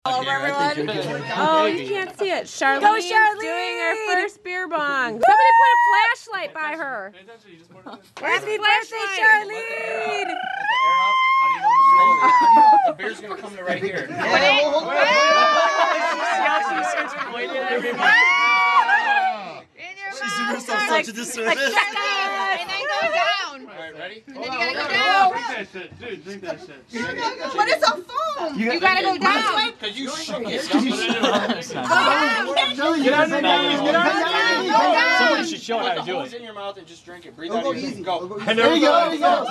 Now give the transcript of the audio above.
Over everyone. Oh, you can't see it. Charlene's Go, Charlene! doing her first beer bong. Somebody put a flashlight by her. Happy birthday, Charlene! The beer's gonna come to right here. See how she starts pointing at everybody? She's doing herself such a disservice. And then go down. Alright, ready? And then you gotta go down. Drink that shit. But it's a foam. You gotta go down. Because you shook it. Get on the knees. Get on the knees. Somebody should show how to do Put the it. hose in your mouth and just drink it. Breathe out easy. Go. There you go.